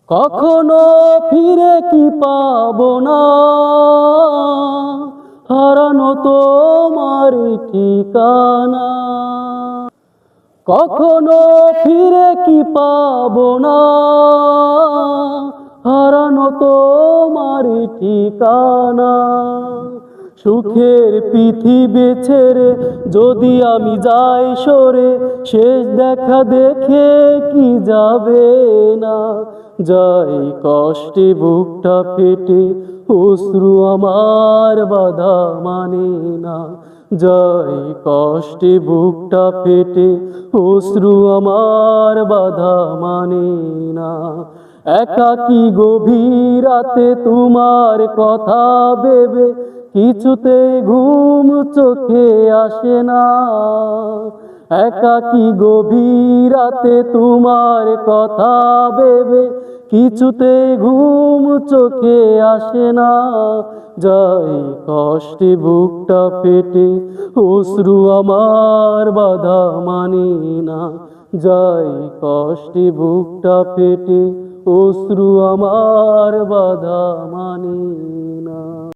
কখনো ফিরে কি পাবো না, হারানো তোমার ঠিকানা। কখনো ফিরে কি পাবো না, হারানো তোমার ঠিকানা। সুখের পৃথিবী ছেড়ে যদি আমি যাই সরে, শেষ দেখা দেখে কি যাবে না। যাই কষ্টে বুকটা ফেটে, অশ্রু আমার বাধা মানে না। যাই কষ্টে বুকটা ফেটে, অশ্রু আমার বাধা মানে না। একাকী গভীর রাতে তোমার কথা ভেবে কিছুতে ঘুম চোখে আসে না। একাকী গভীর রাতে তোমার কথা ভেবে কিছুতে ঘুম চোখে আসে না। যাই কষ্টে বুকটা ফেটে, অশ্রু আমার বাধা মানে না। যাই কষ্টে বুকটা ফেটে, অশ্রু আমার বাধা মানে না।